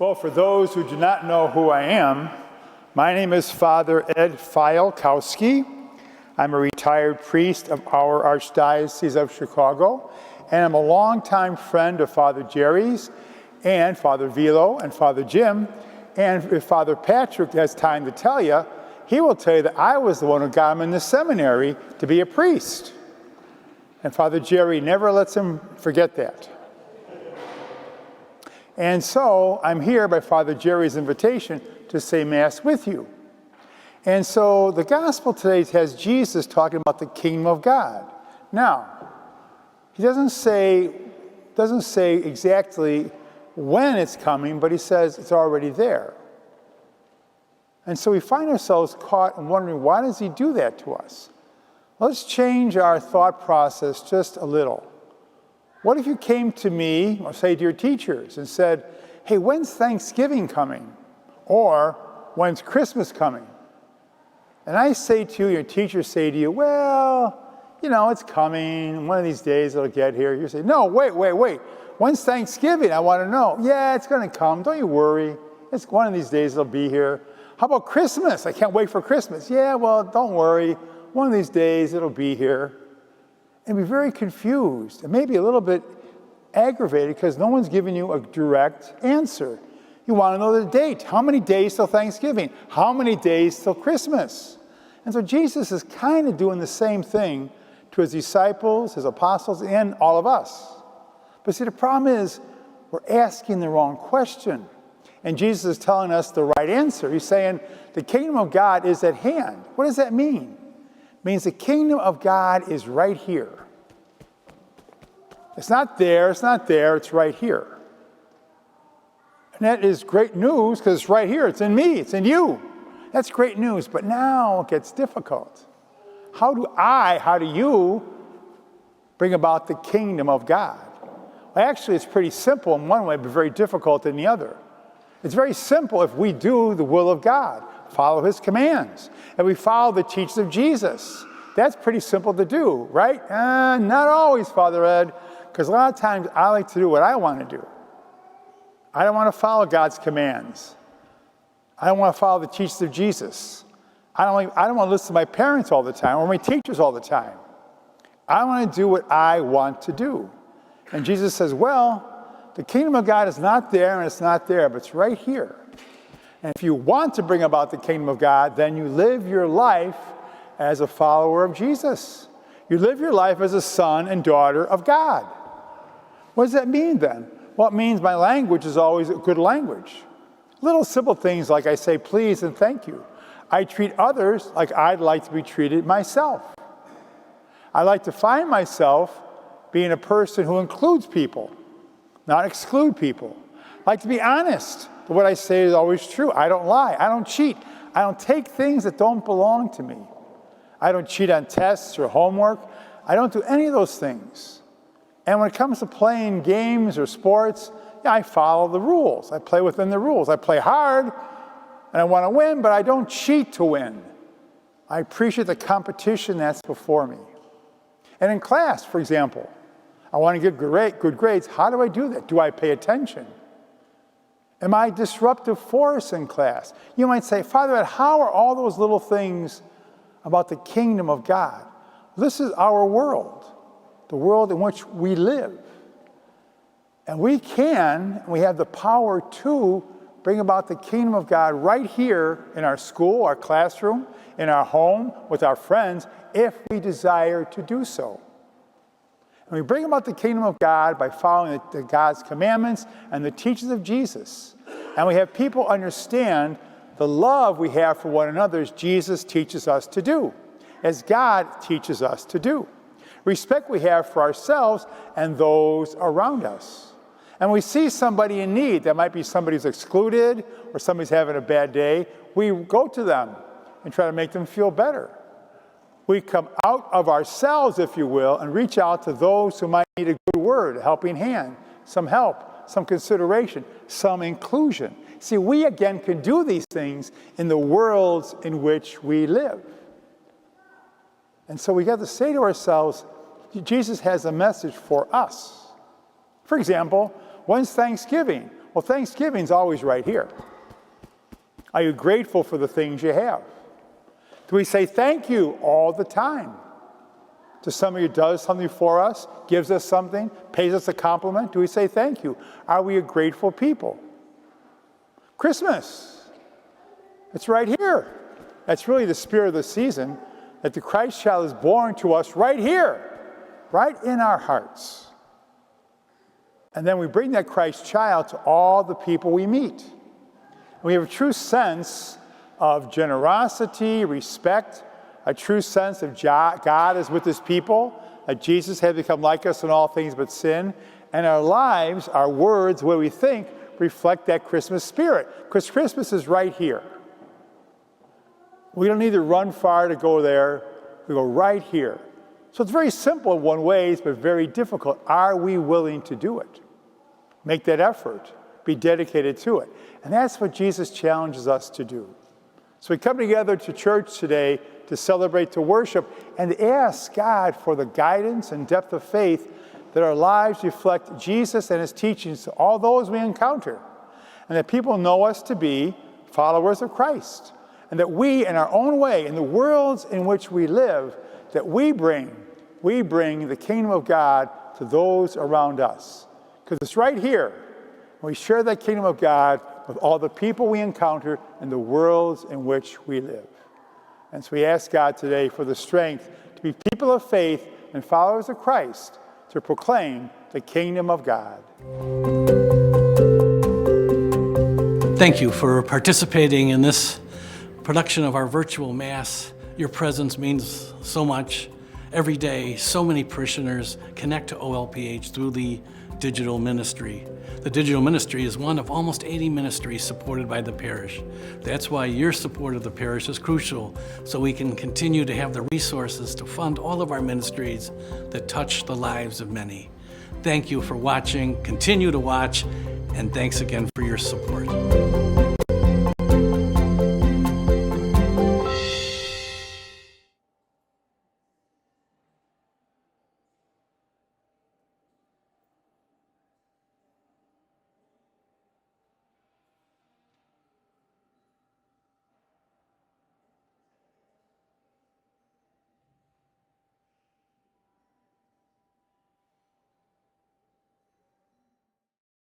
Well, for those who do not know who I am, my name is Father Ed Fialkowski. I'm a retired priest of our Archdiocese of Chicago, and I'm a longtime friend of Father Jerry's and Father Vilo and Father Jim. And if Father Patrick has time to tell you, he will tell you that I was the one who got him in the seminary to be a priest. And Father Jerry never lets him forget that. And so I'm here by Father Jerry's invitation to say Mass with you. And so the gospel today has Jesus talking about the kingdom of God. Now, he doesn't say exactly when it's coming, but he says it's already there. And so we find ourselves caught and wondering, why does he do that to us? Let's change our thought process just a little. What if you came to me, or say to your teachers, and said, hey, when's Thanksgiving coming? Or, when's Christmas coming? And I say to you, your teachers say to you, well, you know, it's coming. One of these days it'll get here. You say, no, wait. When's Thanksgiving? I want to know. Yeah, it's going to come. Don't you worry. It's one of these days it'll be here. How about Christmas? I can't wait for Christmas. Yeah, well, don't worry. One of these days it'll be here. And be very confused and maybe a little bit aggravated because no one's giving you a direct answer. You want to know the date. How many days till Thanksgiving? How many days till Christmas? And so Jesus is kind of doing the same thing to his disciples, his apostles, and all of us. But see, the problem is we're asking the wrong question. And Jesus is telling us the right answer. He's saying the kingdom of God is at hand. What does that mean? It means the kingdom of God is right here. It's not there, it's right here. And that is great news because it's right here, it's in me, it's in you. That's great news, but now it gets difficult. How do you bring about the kingdom of God? Well, actually, it's pretty simple in one way, but very difficult in the other. It's very simple if we do the will of God, follow his commands, and we follow the teachings of Jesus. That's pretty simple to do, right? Not always, Father Ed, because a lot of times I like to do what I want to do. I don't want to follow God's commands. I don't want to follow the teachings of Jesus. I don't want to listen to my parents all the time or my teachers all the time. I want to do what I want to do. And Jesus says, well, the kingdom of God is not there and it's not there, but it's right here. And if you want to bring about the kingdom of God, then you live your life as a follower of Jesus. You live your life as a son and daughter of God. What does that mean then? Well, it means my language is always a good language. Little simple things like I say please and thank you. I treat others like I'd like to be treated myself. I like to find myself being a person who includes people, not exclude people. I like to be honest. But what I say is always true. I don't lie. I don't cheat. I don't take things that don't belong to me. I don't cheat on tests or homework. I don't do any of those things. And when it comes to playing games or sports, I follow the rules. I play within the rules. I play hard, and I want to win, but I don't cheat to win. I appreciate the competition that's before me. And in class, for example, I want to get good grades. How do I do that? Do I pay attention? Am I a disruptive force in class? You might say, Father Ed, how are all those little things about the kingdom of God? This is our world, the world in which we live. And we have the power to bring about the kingdom of God right here in our school, our classroom, in our home, with our friends, if we desire to do so. And we bring about the kingdom of God by following God's commandments and the teachings of Jesus. And we have people understand the love we have for one another as Jesus teaches us to do, as God teaches us to do. Respect we have for ourselves and those around us. And we see somebody in need, that might be somebody who's excluded or somebody's having a bad day, we go to them and try to make them feel better. We come out of ourselves, if you will, and reach out to those who might need a good word, a helping hand, some help, some consideration, some inclusion. See, we again can do these things in the worlds in which we live. And so we got to say to ourselves, Jesus has a message for us. For example, when's Thanksgiving? Well, Thanksgiving's always right here. Are you grateful for the things you have? Do we say thank you all the time to somebody who does something for us, gives us something, pays us a compliment? Do we say thank you? Are we a grateful people? Christmas, it's right here. That's really the spirit of the season, that the Christ child is born to us right here, right in our hearts. And then we bring that Christ child to all the people we meet. We have a true sense of generosity, respect, a true sense of God is with his people, that Jesus had become like us in all things but sin, and our lives, our words, the way we think, reflect that Christmas spirit, because Christmas is right here. We don't need to run far to go there. We go right here. So it's very simple in one way, but very difficult. Are we willing to do it? Make that effort. Be dedicated to it. And that's what Jesus challenges us to do. So we come together to church today to celebrate, to worship, and to ask God for the guidance and depth of faith that our lives reflect Jesus and his teachings to all those we encounter, and that people know us to be followers of Christ, and that we, in our own way, in the worlds in which we live, that we bring the kingdom of God to those around us. Because it's right here. We share that kingdom of God with all the people we encounter in the worlds in which we live. And so we ask God today for the strength to be people of faith and followers of Christ, to proclaim the kingdom of God. Thank you for participating in this production of our virtual Mass. Your presence means so much. Every day, so many parishioners connect to OLPH through the digital ministry. The digital ministry is one of almost 80 ministries supported by the parish. That's why your support of the parish is crucial, so we can continue to have the resources to fund all of our ministries that touch the lives of many. Thank you for watching, continue to watch, and thanks again for your support.